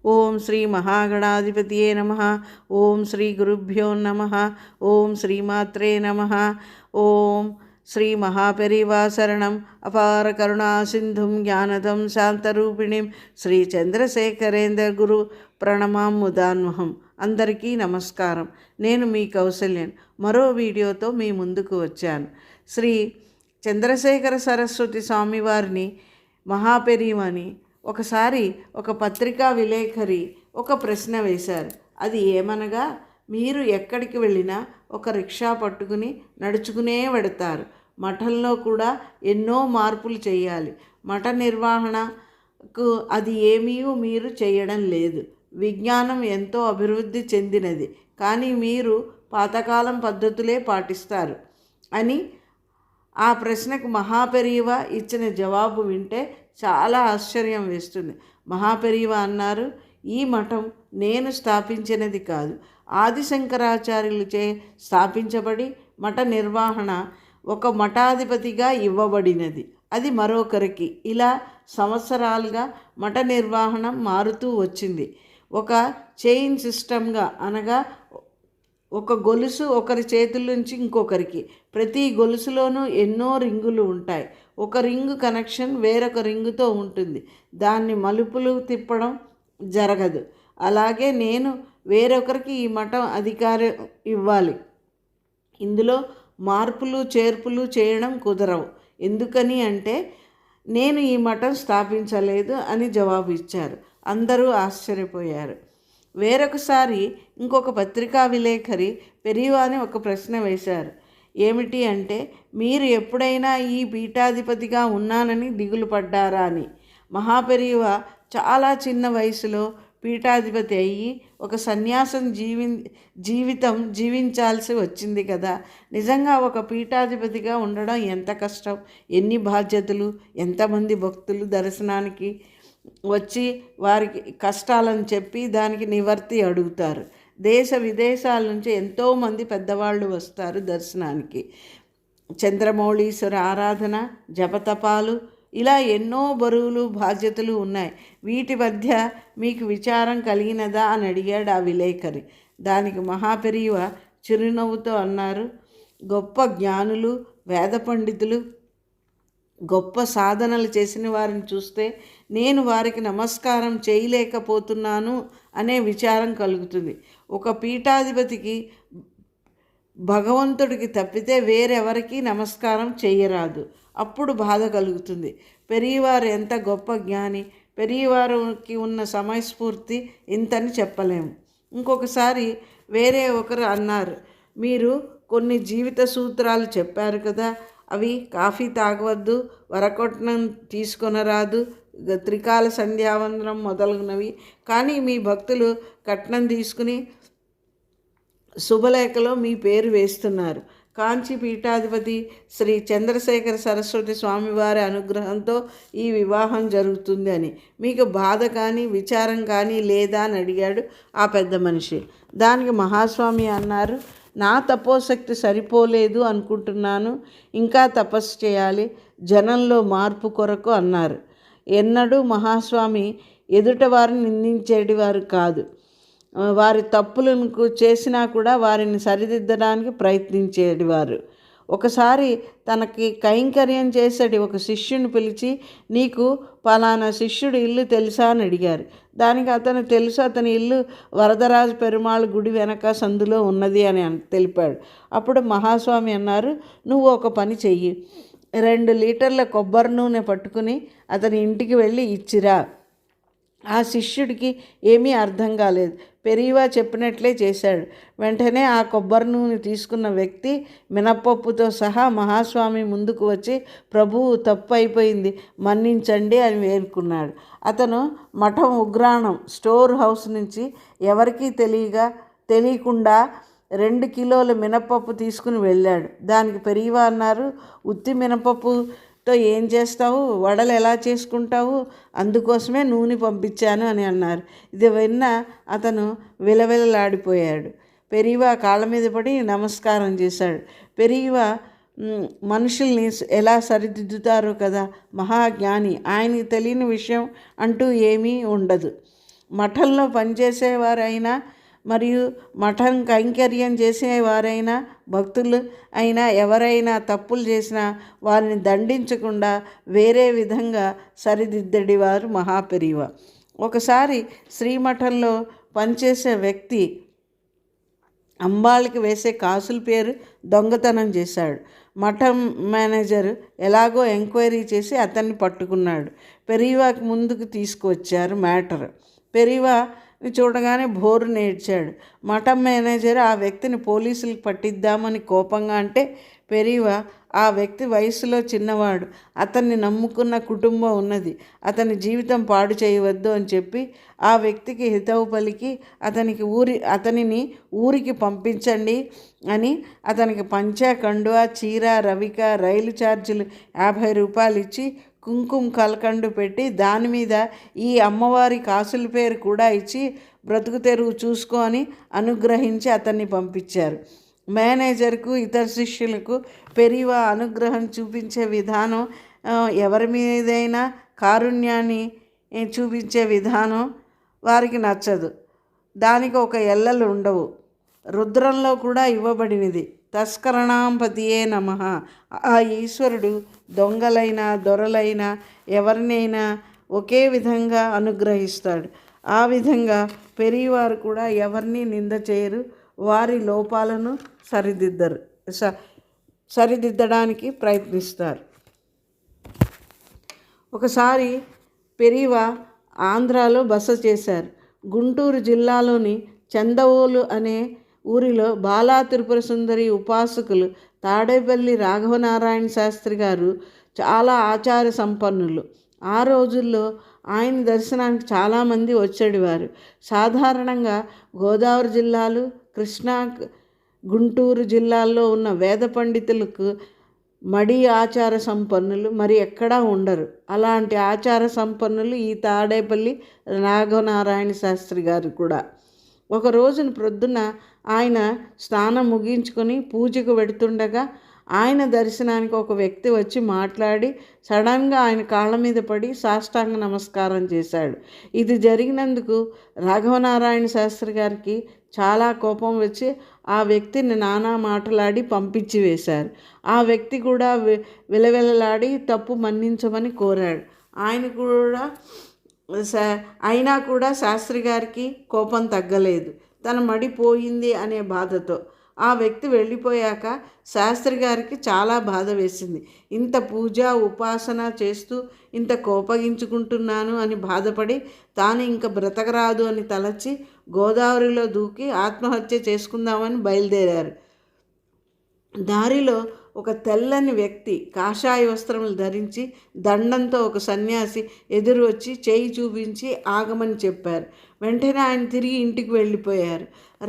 ఓం శ్రీ మహాగణాధిపతియే నమః. ఓం శ్రీ గురుభ్యో నమః. ఓం శ్రీమాత్రే నమః. ఓం శ్రీ మహాపెరివా శరణం. అపార కరుణా సింధుం జ్ఞానదం శాంతరూపిణిం శ్రీ చంద్రశేఖరేంద్ర గురు ప్రణమాం ముదాన్వహం. అందరికీ నమస్కారం. నేను మీ కౌసల్యన్ మరో వీడియోతో మీ ముందుకు వచ్చాను. శ్రీ చంద్రశేఖర సరస్వతి స్వామివారిని మహాపెరివని ఒకసారి ఒక పత్రికా విలేకరి ఒక ప్రశ్న వేశారు. అది ఏమనగా, మీరు ఎక్కడికి వెళ్ళినా ఒక రిక్షా పట్టుకుని నడుచుకునే వెడతారు. మఠంలో కూడా ఎన్నో మార్పులు చేయాలి. మఠ నిర్వహణకు అది ఏమీ మీరు చేయడం లేదు. విజ్ఞానం ఎంతో అభివృద్ధి చెందినది, కానీ మీరు పాతకాలం పద్ధతులే పాటిస్తారు అని ఆ ప్రశ్నకు మహాపెరివ ఇచ్చిన జవాబు వింటే చాలా ఆశ్చర్యం వేస్తుంది. మహాపెరివ అన్నారు, ఈ మఠం నేను స్థాపించినది కాదు, ఆదిశంకరాచార్యులచే స్థాపించబడి మఠ నిర్వహణ ఒక మఠాధిపతిగా ఇవ్వబడినది. అది మరొకరికి. ఇలా సంవత్సరాలుగా మఠ నిర్వహణ మారుతూ వచ్చింది. ఒక చైన్ సిస్టమ్గా, అనగా ఒక గొలుసు ఒకరి చేతుల నుంచి ఇంకొకరికి, ప్రతి గొలుసులోనూ ఎన్నో రింగులు ఉంటాయి. ఒక రింగు కనెక్షన్ వేరొక రింగుతో ఉంటుంది. దాన్ని మలుపులు తిప్పడం జరగదు. అలాగే నేను వేరొకరికి ఈ మఠం అధికారం ఇవ్వాలి. ఇందులో మార్పులు చేర్పులు చేయడం కుదరవు. ఎందుకని అంటే నేను ఈ మఠం స్థాపించలేదు అని జవాబు ఇచ్చారు. అందరూ ఆశ్చర్యపోయారు. వేరొకసారి ఇంకొక పత్రికా విలేకరి పెరివాని ఒక ప్రశ్న వేశారు. ఏమిటి అంటే, మీరు ఎప్పుడైనా ఈ పీఠాధిపతిగా ఉన్నానని దిగులు పడ్డారా అని. మహాపెరివ చాలా చిన్న వయసులో పీఠాధిపతి అయ్యి ఒక సన్యాసం జీవితం జీవించాల్సి వచ్చింది కదా. నిజంగా ఒక పీఠాధిపతిగా ఉండడం ఎంత కష్టం, ఎన్ని బాధ్యతలు, ఎంతమంది భక్తులు దర్శనానికి వచ్చి వారికి కష్టాలను చెప్పి దానికి నివర్తి అడుగుతారు. దేశ విదేశాల నుంచి ఎంతోమంది పెద్దవాళ్ళు వస్తారు దర్శనానికి. చంద్రమౌళీశ్వర ఆరాధన, జపతపాలు, ఇలా ఎన్నో బరువులు బాధ్యతలు ఉన్నాయి. వీటి మధ్య మీకు విచారం కలిగినదా అని అడిగాడు ఆ విలేకరి. దానికి మహాపెరివ చిరునవ్వుతో అన్నారు, గొప్ప జ్ఞానులు, వేద పండితులు, గొప్ప సాధనలు చేసిన వారిని చూస్తే నేను వారికి నమస్కారం చేయలేకపోతున్నాను అనే విచారం కలుగుతుంది. ఒక పీఠాధిపతికి భగవంతుడికి తప్పితే వేరెవరికి నమస్కారం చేయరాదు. అప్పుడు బాధ కలుగుతుంది. పెరివారు ఎంత గొప్ప జ్ఞాని, పెరివారికి ఉన్న సమయస్ఫూర్తి ఇంతని చెప్పలేము. ఇంకొకసారి వేరే ఒకరు అన్నారు, మీరు కొన్ని జీవిత సూత్రాలు చెప్పారు కదా, అవి కాఫీ తాగవద్దు, వరకట్నం తీసుకొనరాదు, త్రికాల సంధ్యావందనం మొదలగునవి. కానీ మీ భక్తులు కట్నం తీసుకుని శుభలేఖలో మీ పేరు వేస్తున్నారు. కాంచి పీఠాధిపతి శ్రీ చంద్రశేఖర సరస్వతి స్వామివారి అనుగ్రహంతో ఈ వివాహం జరుగుతుంది అని మీకు బాధ కానీ విచారం కానీ లేదా అని అడిగాడు ఆ పెద్ద మనిషి. దానికి మహాస్వామి అన్నారు, నా తపోశక్తి సరిపోలేదు అనుకుంటున్నాను, ఇంకా తపస్సు చేయాలి, జనంలో మార్పు కొరకు అన్నారు. ఎన్నడూ మహాస్వామి ఎదుట వారిని నిందించేటివారు కాదు. వారి తప్పులను చేసినా కూడా వారిని సరిదిద్దడానికి ప్రయత్నించేటివారు. ఒకసారి తనకి కైంకర్యం చేసేటి ఒక శిష్యుని పిలిచి, నీకు పలానా శిష్యుడు ఇల్లు తెలుసా అని అడిగారు. దానికి అతను తెలుసు, అతని ఇల్లు వరదరాజ పెరుమాళ్ గుడి వెనక సందులో ఉన్నది అని తెలిపాడు. అప్పుడు మహాస్వామి అన్నారు, నువ్వు ఒక పని చెయ్యి, 2 లీటర్ల కొబ్బరి నూనె పట్టుకుని అతని ఇంటికి వెళ్ళి ఇచ్చిరా. ఆ శిష్యుడికి ఏమీ అర్థం కాలేదు. పెరివా చెప్పినట్లే చేశాడు. వెంటనే ఆ కొబ్బరి నూనె తీసుకున్న వ్యక్తి మినప్పప్పుతో సహా మహాస్వామి ముందుకు వచ్చి, ప్రభువు తప్పు అయిపోయింది, మన్నించండి అని వేడుకున్నాడు. అతను మఠం ఉగ్రాణం స్టోర్ హౌస్ నుంచి ఎవరికీ తెలియకుండా 2 కిలోల మినపప్పు తీసుకుని వెళ్ళాడు. దానికి పెరివా అన్నారు, ఉత్తి మినపప్పుతో ఏం చేస్తావు, వడలు ఎలా చేసుకుంటావు, అందుకోసమే నూనె పంపించాను అని అన్నారు. ఇది విన్న అతను విలవిలలాడిపోయాడు. పెరివా కాళ్ళ మీద పడి నమస్కారం చేశాడు. పెరివా మనుషుల్ని ఎలా సరిదిద్దుతారో కదా, మహాజ్ఞాని, ఆయనకి తెలియని విషయం అంటూ ఏమీ ఉండదు. మఠంలో పనిచేసేవారైనా మరియు మఠం కైంకర్యం చేసేవారైనా భక్తులు అయినా ఎవరైనా తప్పులు చేసినా వారిని దండించకుండా వేరే విధంగా సరిదిద్దడివారు మహాపెరివ. ఒకసారి శ్రీమఠంలో పనిచేసే వ్యక్తి అంబాళ్ళకి వేసే కాసుల పేరు దొంగతనం చేశాడు. మఠం మేనేజర్ ఎలాగో ఎంక్వైరీ చేసి అతన్ని పట్టుకున్నాడు. పెరియవాకి ముందుకు తీసుకువచ్చారు మ్యాటర్. పెరియవాని చూడగానే బోరు నేడ్చాడు. మఠం మేనేజర్ ఆ వ్యక్తిని పోలీసులకు పట్టిద్దామని కోపంగా అంటే పెరియవా ఆ వ్యక్తి వయసులో చిన్నవాడు, అతన్ని నమ్ముకున్న కుటుంబం ఉన్నది, అతని జీవితం పాడు చేయవద్దు అని చెప్పి ఆ వ్యక్తికి హితవు పలికి అతనిని ఊరికి పంపించండి అని అతనికి పంచా, కండువా, చీర, రవిక, రైలు ఛార్జీలు 50 రూపాయలు ఇచ్చి కుంకుమ కలకండు పెట్టి దాని మీద ఈ అమ్మవారి కాసుల పేరు కూడా ఇచ్చి బ్రతుకు తెరువు చూసుకో అని అనుగ్రహించి అతన్ని పంపించారు. మేనేజర్కు ఇతర శిష్యులకు పెరియవ అనుగ్రహం చూపించే విధానం, ఎవరి మీదైనా కారుణ్యాన్ని చూపించే విధానం వారికి నచ్చదు. దానికి ఒక ఎల్లలు ఉండవు. రుద్రంలో కూడా ఇవ్వబడినది తస్కరణాంపతియే నమః. ఆ ఈశ్వరుడు దొంగలైనా దొరలైనా ఎవరినైనా ఒకే విధంగా అనుగ్రహిస్తాడు. ఆ విధంగా పెరియవారు కూడా ఎవరిని నింద చేయరు, వారి లోపాలను సరిదిద్దడానికి ప్రయత్నిస్తారు. ఒకసారి పెరియవ ఆంధ్రాలో బస చేశారు. గుంటూరు జిల్లాలోని చందవోలు అనే ఊరిలో బాలా త్రిపుర సుందరి ఉపాసకులు తాడేపల్లి రాఘవనారాయణ శాస్త్రి గారు చాలా ఆచార సంపన్నులు. ఆ రోజుల్లో ఆయన దర్శనానికి చాలామంది వచ్చేవారు. సాధారణంగా గోదావరి జిల్లాలు, కృష్ణా, గుంటూరు జిల్లాల్లో ఉన్న వేద పండితులకు మడి ఆచార సంపన్నులు మరి ఎక్కడా ఉండరు. అలాంటి ఆచార సంపన్నులు ఈ తాడేపల్లి రాఘవనారాయణ శాస్త్రి గారు కూడా. ఒక రోజున ప్రొద్దున ఆయన స్నానం ముగించుకొని పూజకు వెడుతుండగా ఆయన దర్శనానికి ఒక వ్యక్తి వచ్చి మాట్లాడి సడన్గా ఆయన కాళ్ళ మీద పడి సాష్టాంగ నమస్కారం చేశాడు. ఇది జరిగినందుకు రాఘవనారాయణ శాస్త్రి గారికి చాలా కోపం వచ్చి ఆ వ్యక్తిని నానా మాటలాడి పంపించి వేశారు. ఆ వ్యక్తి కూడా విలవిలలాడి తప్పు మన్నించమని కోరాడు. అయినా కూడా శాస్త్రి గారికి కోపం తగ్గలేదు. తన మడిపోయింది అనే బాధతో ఆ వ్యక్తి వెళ్ళిపోయాక శాస్త్రి గారికి చాలా బాధ వేసింది. ఇంత పూజ ఉపాసన చేస్తూ ఇంత కోపగించుకుంటున్నాను అని బాధపడి తాను ఇంక బ్రతకరాదు అని తలచి గోదావరిలో దూకి ఆత్మహత్య చేసుకుందామని బయలుదేరారు. దారిలో ఒక తెల్లని వ్యక్తి కాషాయ వస్త్రములు ధరించి దండంతో ఒక సన్యాసి ఎదురు వచ్చి చేయి చూపించి ఆగమని చెప్పారు. వెంటనే ఆయన తిరిగి ఇంటికి వెళ్ళిపోయారు.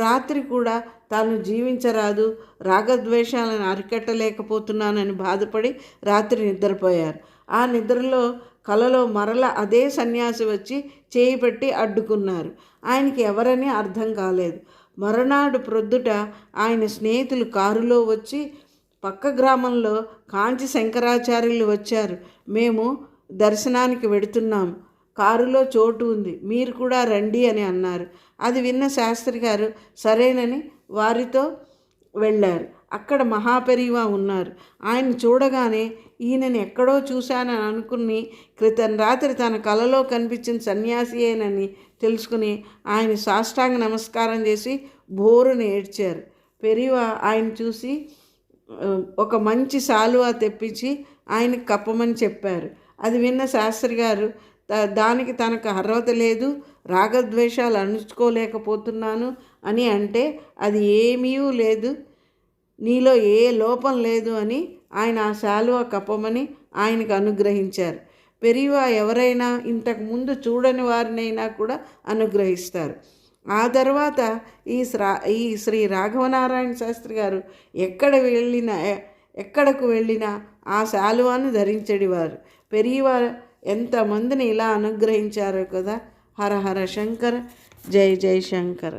రాత్రి కూడా తాను జీవించరాదు, రాగద్వేషాలను అరికట్టలేకపోతున్నానని బాధపడి రాత్రి నిద్రపోయారు. ఆ నిద్రలో కలలో మరల అదే సన్యాసి వచ్చి చేయి పెట్టి అడ్డుకున్నారు. ఆయనకి ఎవరని అర్థం కాలేదు. మరునాడు ప్రొద్దుట ఆయన స్నేహితులు కారులో వచ్చి పక్క గ్రామంలో కాంచి శంకరాచార్యులు వచ్చారు, మేము దర్శనానికి వెడుతున్నాం, కారులో చోటు ఉంది, మీరు కూడా రండి అని అన్నారు. అది విన్న శాస్త్రి గారు సరేనని వారితో వెళ్ళారు. అక్కడ మహాపెరియవ ఉన్నారు. ఆయన చూడగానే ఈయనని ఎక్కడో చూశానని అనుకుని క్రితం రాత్రి తన కలలో కనిపించిన సన్యాసియేనని తెలుసుకుని ఆయన సాష్టాంగ నమస్కారం చేసి బోరుని ఏడ్చారు. పెరియవ ఆయన చూసి ఒక మంచి శాలువా తెప్పించి ఆయనకి కప్పమని చెప్పారు. అది విన్న శాస్త్రి గారు దానికి తనకు అర్హత లేదు, రాగద్వేషాలు అణుచుకోలేకపోతున్నాను అని అంటే అది ఏమీ లేదు, నీలో ఏ లోపం లేదు అని ఆయన ఆ శాలువా కప్పమని ఆయనకు అనుగ్రహించారు. పెరియవ ఎవరైనా ఇంతకుముందు చూడని వారినైనా కూడా అనుగ్రహిస్తారు. ఆ తర్వాత ఈ శ్రీ రాఘవనారాయణ శాస్త్రి గారు ఎక్కడకు వెళ్ళినా ఆ శాలువాను ధరించేవారు. పెరియవ ఎంతమందిని ఇలా అనుగ్రహించారో కదా. హర హర శంకర, జై జై శంకర.